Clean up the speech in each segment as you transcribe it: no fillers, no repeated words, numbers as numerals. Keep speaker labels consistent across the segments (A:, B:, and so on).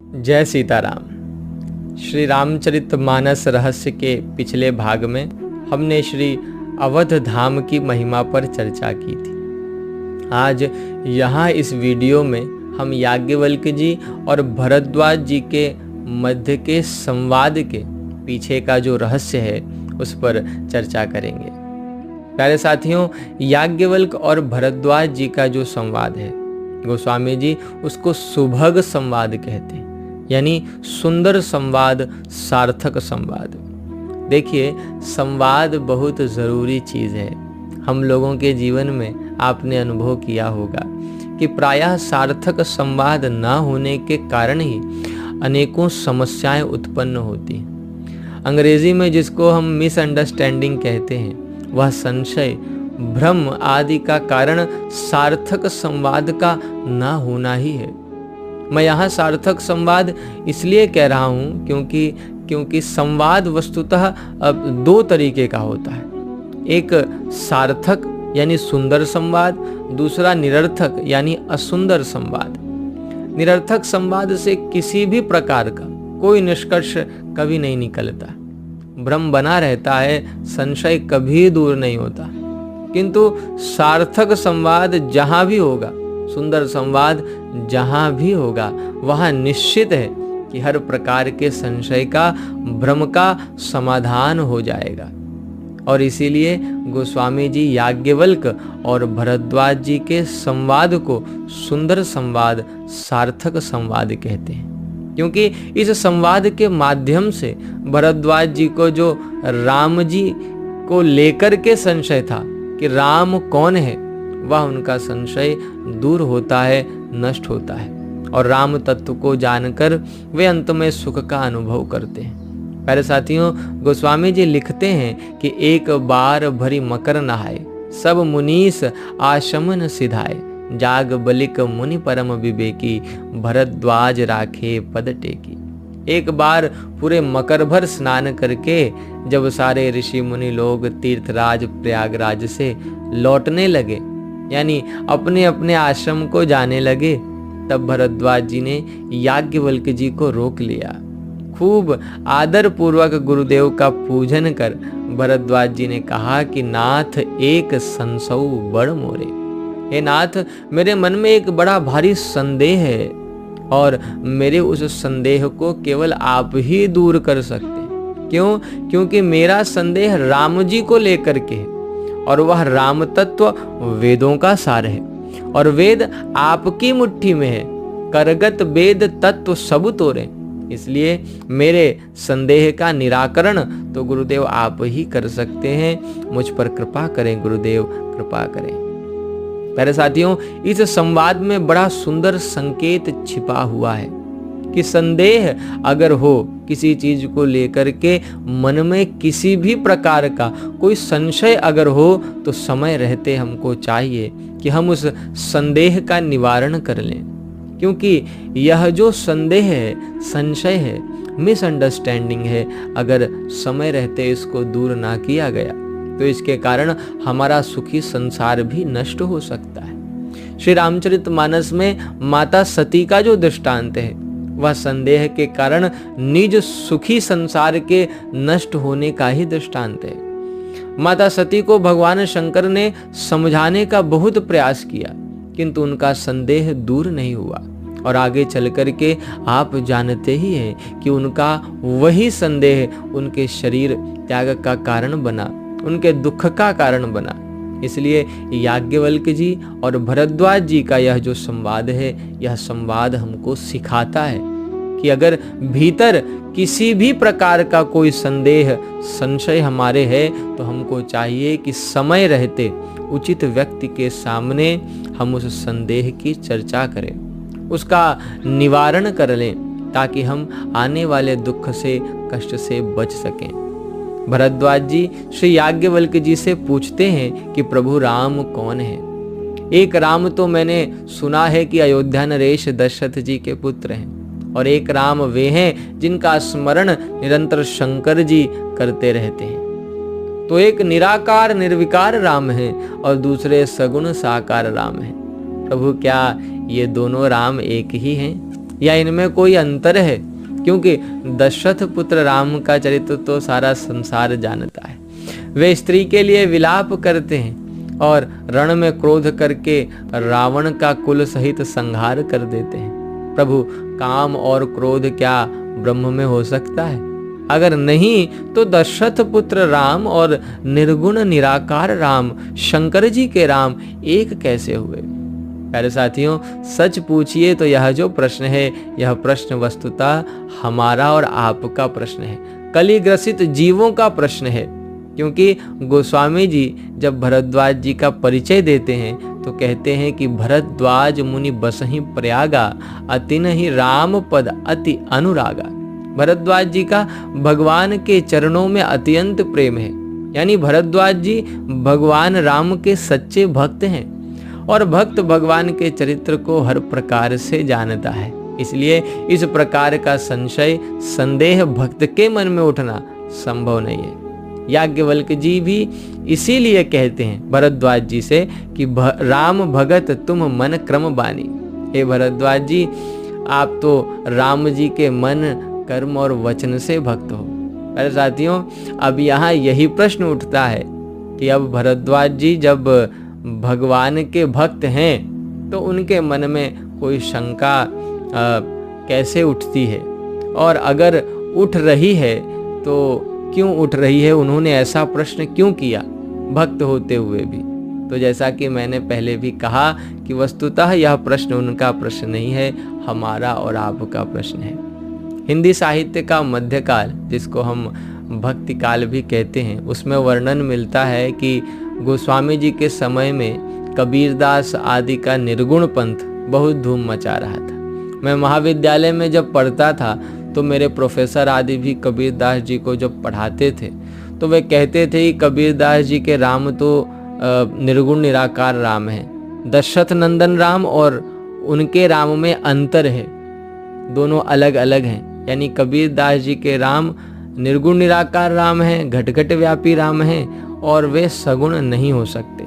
A: जय सीताराम। श्री रामचरितमानस रहस्य के पिछले भाग में हमने श्री अवध धाम की महिमा पर चर्चा की थी। आज यहाँ इस वीडियो में हम याज्ञवल्क्य जी और भरद्वाज जी के मध्य के संवाद के पीछे का जो रहस्य है उस पर चर्चा करेंगे। प्यारे साथियों, याज्ञवल्क्य और भरद्वाज जी का जो संवाद है, गोस्वामी जी उसको सुभग संवाद कहते हैं, यानी सुंदर संवाद, सार्थक संवाद। देखिए, संवाद बहुत ज़रूरी चीज़ है। हम लोगों के जीवन में आपने अनुभव किया होगा कि प्रायः सार्थक संवाद न होने के कारण ही अनेकों समस्याएं उत्पन्न होती हैं। अंग्रेजी में जिसको हम मिसअंडरस्टैंडिंग कहते हैं, वह संशय, भ्रम आदि का कारण सार्थक संवाद का न होना ही है। मैं यहाँ सार्थक संवाद इसलिए कह रहा हूँ क्योंकि संवाद वस्तुतः अब दो तरीके का होता है। एक सार्थक यानी सुंदर संवाद, दूसरा निरर्थक यानी असुंदर संवाद। निरर्थक संवाद से किसी भी प्रकार का कोई निष्कर्ष कभी नहीं निकलता, भ्रम बना रहता है, संशय कभी दूर नहीं होता। किंतु सार्थक संवाद जहाँ भी होगा, सुंदर संवाद जहाँ भी होगा, वहाँ निश्चित है कि हर प्रकार के संशय का, भ्रम का समाधान हो जाएगा। और इसीलिए गोस्वामी जी याज्ञवल्क्य और भरद्वाज जी के संवाद को सुंदर संवाद, सार्थक संवाद कहते हैं। क्योंकि इस संवाद के माध्यम से भरद्वाज जी को जो राम जी को लेकर के संशय था कि राम कौन है, वह उनका संशय दूर होता है, नष्ट होता है, और राम तत्व को जानकर वे अंत में सुख का अनुभव करते हैं। प्यारे साथियों, गोस्वामी जी लिखते हैं कि एक बार भरी मकर नहाए, सब मुनीस आशमन सिधाए, जाग बलिक मुनि परम विवेकी, भरद्वाज राखे पद टेकी। एक बार पूरे मकर भर स्नान करके जब सारे ऋषि मुनि लोग तीर्थराज प्रयागराज से लौटने लगे, यानी अपने अपने आश्रम को जाने लगे, तब भरद्वाज जी ने याज्ञवल्क्य जी को रोक लिया। खूब आदर पूर्वक गुरुदेव का पूजन कर भरद्वाज जी ने कहा कि नाथ एक संशय बड़ मोरे। हे नाथ, मेरे मन में एक बड़ा भारी संदेह है और मेरे उस संदेह को केवल आप ही दूर कर सकते हैं। क्यों? क्योंकि मेरा संदेह राम जी को लेकर के है, और वह राम तत्व वेदों का सार है, और वेद आपकी मुट्ठी में है। करगत वेद तत्व सब तोरे। इसलिए मेरे संदेह का निराकरण तो गुरुदेव आप ही कर सकते हैं। मुझ पर कृपा करें गुरुदेव, कृपा करें। प्यारे साथियों, इस संवाद में बड़ा सुंदर संकेत छिपा हुआ है कि संदेह अगर हो, किसी चीज को लेकर के मन में किसी भी प्रकार का कोई संशय अगर हो, तो समय रहते हमको चाहिए कि हम उस संदेह का निवारण कर लें। क्योंकि यह जो संदेह है, संशय है, मिसअंडरस्टैंडिंग है, अगर समय रहते इसको दूर ना किया गया तो इसके कारण हमारा सुखी संसार भी नष्ट हो सकता है। श्री रामचरितमानस में माता सती का जो दृष्टांत है, वह संदेह के कारण निज सुखी संसार के नष्ट होने का ही दृष्टांत है। माता सती को भगवान शंकर ने समझाने का बहुत प्रयास किया, किंतु उनका संदेह दूर नहीं हुआ, और आगे चल कर के आप जानते ही हैं कि उनका वही संदेह उनके शरीर त्याग का कारण बना, उनके दुख का कारण बना। इसलिए याज्ञवल्क्य जी और भरद्वाज जी का यह जो संवाद है, यह संवाद हमको सिखाता है कि अगर भीतर किसी भी प्रकार का कोई संदेह, संशय हमारे है, तो हमको चाहिए कि समय रहते उचित व्यक्ति के सामने हम उस संदेह की चर्चा करें, उसका निवारण कर लें, ताकि हम आने वाले दुख से, कष्ट से बच सकें। भरद्वाज जी श्री याज्ञवल्क्य जी से पूछते हैं कि प्रभु राम कौन है। एक राम तो मैंने सुना है कि अयोध्या नरेश दशरथ जी के पुत्र हैं, और एक राम वे हैं जिनका स्मरण निरंतर शंकर जी करते रहते हैं। तो एक निराकार निर्विकार राम है और दूसरे सगुण साकार राम है। प्रभु, क्या ये दोनों राम एक ही हैं? या इनमें कोई अंतर है? क्योंकि दशरथ पुत्र राम का चरित्र तो सारा संसार जानता है। वे स्त्री के लिए विलाप करते हैं और रण में क्रोध करके रावण का कुल सहित संहार कर देते हैं। प्रभु, काम और क्रोध क्या ब्रह्म में हो सकता है? अगर नहीं तो दशरथ पुत्र राम और निर्गुण निराकार राम, शंकर जी के राम एक कैसे हुए? प्यारे साथियों, सच पूछिए तो यह जो प्रश्न है, यह प्रश्न वस्तुतः हमारा और आपका प्रश्न है, कलिग्रसित जीवों का प्रश्न है। क्योंकि गोस्वामी जी जब भरद्वाज जी का परिचय देते हैं तो कहते हैं कि भरद्वाज मुनि बसहि प्रयागा, अतिन ही राम पद अति अनुरागा। भरद्वाज जी का भगवान के चरणों में अत्यंत प्रेम है, यानी भरद्वाज जी भगवान राम के सच्चे भक्त हैं और भक्त भगवान के चरित्र को हर प्रकार से जानता है। इसलिए इस प्रकार का संशय, संदेह भक्त के मन में उठना संभव नहीं है। याज्ञवल्क जी भी इसीलिए कहते हैं भरद्वाज जी से कि राम भगत तुम मन क्रम बानी। हे भरद्वाज जी, आप तो राम जी के मन, कर्म और वचन से भक्त हो। अरे साथियों, अब यहाँ यही प्रश्न उठता है कि अब भरद्वाज जी जब भगवान के भक्त हैं तो उनके मन में कोई शंका कैसे उठती है, और अगर उठ रही है तो क्यों उठ रही है? उन्होंने ऐसा प्रश्न क्यों किया भक्त होते हुए भी? तो जैसा कि मैंने पहले भी कहा कि वस्तुतः यह प्रश्न उनका प्रश्न नहीं है, हमारा और आपका प्रश्न है। हिंदी साहित्य का मध्यकाल, जिसको हम भक्ति काल भी कहते हैं, उसमें वर्णन मिलता है कि गोस्वामी जी के समय में कबीरदास आदि का निर्गुण पंथ बहुत धूम मचा रहा था। मैं महाविद्यालय में जब पढ़ता था तो मेरे प्रोफेसर आदि भी कबीरदास जी को जब पढ़ाते थे तो वे कहते थे कि कबीरदास जी के राम तो निर्गुण निराकार राम हैं, दशरथ नंदन राम और उनके राम में अंतर है, दोनों अलग अलग हैं। यानी कबीरदास जी के राम निर्गुण निराकार राम हैं, घट घट व्यापी राम हैं और वे सगुण नहीं हो सकते।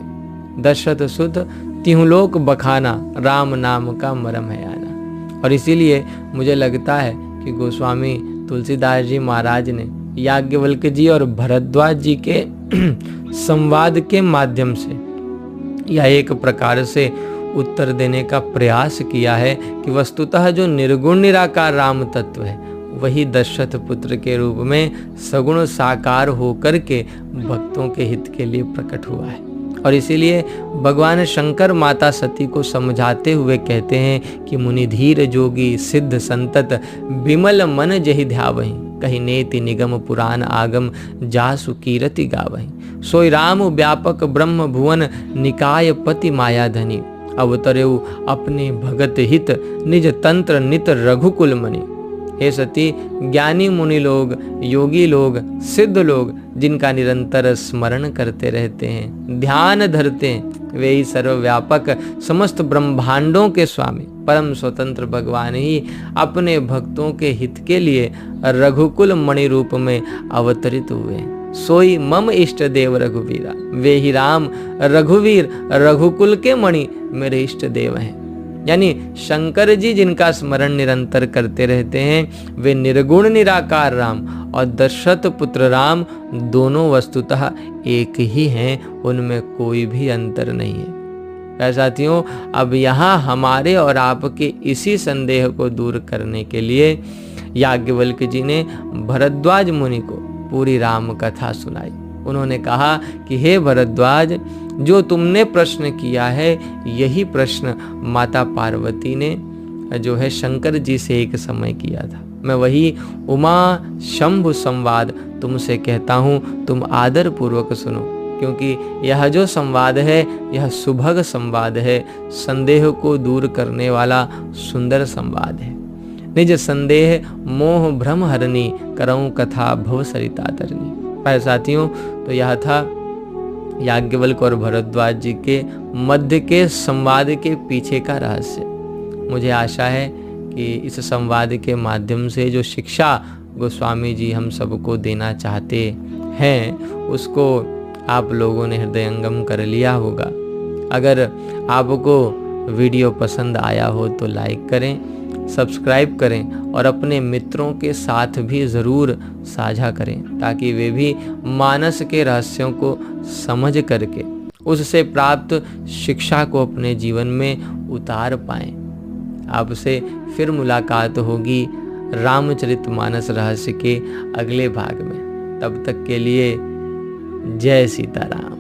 A: दशरथ सुत तिहुलोक बखाना, राम नाम का मरम है आना। और इसीलिए मुझे लगता है कि गोस्वामी तुलसीदास जी महाराज ने याज्ञवल्क जी और भरद्वाज जी के संवाद के माध्यम से यह एक प्रकार से उत्तर देने का प्रयास किया है कि वस्तुतः जो निर्गुण निराकार राम तत्व है वही दशरथ पुत्र के रूप में सगुण साकार होकर के भक्तों के हित के लिए प्रकट हुआ है। और इसीलिए भगवान शंकर माता सती को समझाते हुए कहते हैं कि मुनि धीर जोगी सिद्ध संतत विमल मन जहि ध्यावहि, कहि नेति निगम पुराण आगम जासु कीरति गावहि। सोई राम व्यापक ब्रह्म भुवन निकाय पति मायाधनी, अवतरेउ अपने भगत हित निज तंत्र नित रघुकुल मणि। हे सती, ज्ञानी मुनि लोग, योगी लोग, सिद्ध लोग जिनका निरंतर स्मरण करते रहते हैं, ध्यान धरते हैं, वे ही सर्वव्यापक समस्त ब्रह्मांडों के स्वामी परम स्वतंत्र भगवान ही अपने भक्तों के हित के लिए रघुकुल मणि रूप में अवतरित हुए। सोई मम इष्ट देव रघुवीरा, वे ही राम रघुवीर रघुकुल के मणि मेरे इष्ट देव हैं। यानी शंकर जी जिनका स्मरण निरंतर करते रहते हैं वे निर्गुण निराकार राम और दशरथ पुत्र राम दोनों वस्तुतः एक ही हैं, उनमें कोई भी अंतर नहीं है। साथियों, अब यहाँ हमारे और आपके इसी संदेह को दूर करने के लिए याज्ञवल्क जी ने भरद्वाज मुनि को पूरी राम कथा सुनाई। उन्होंने कहा कि हे भरद्वाज, जो तुमने प्रश्न किया है यही प्रश्न माता पार्वती ने जो है शंकर जी से एक समय किया था। मैं वही उमा शंभु संवाद तुमसे कहता हूँ, तुम आदर पूर्वक सुनो, क्योंकि यह जो संवाद है यह सुभग संवाद है, संदेह को दूर करने वाला सुंदर संवाद है। निज संदेह मोह भ्रम हरनी, करऊं कथा भव सरिता तरनी। साथियों, तो यह था याज्ञवल्क और भरद्वाज जी के मध्य के संवाद के पीछे का रहस्य। मुझे आशा है कि इस संवाद के माध्यम से जो शिक्षा गोस्वामी जी हम सबको देना चाहते हैं उसको आप लोगों ने हृदयंगम कर लिया होगा। अगर आपको वीडियो पसंद आया हो तो लाइक करें सब्सक्राइब करें और अपने मित्रों के साथ भी ज़रूर साझा करें, ताकि वे भी मानस के रहस्यों को समझ करके उससे प्राप्त शिक्षा को अपने जीवन में उतार पाएं। आपसे फिर मुलाकात होगी रामचरितमानस रहस्य के अगले भाग में। तब तक के लिए जय सीताराम।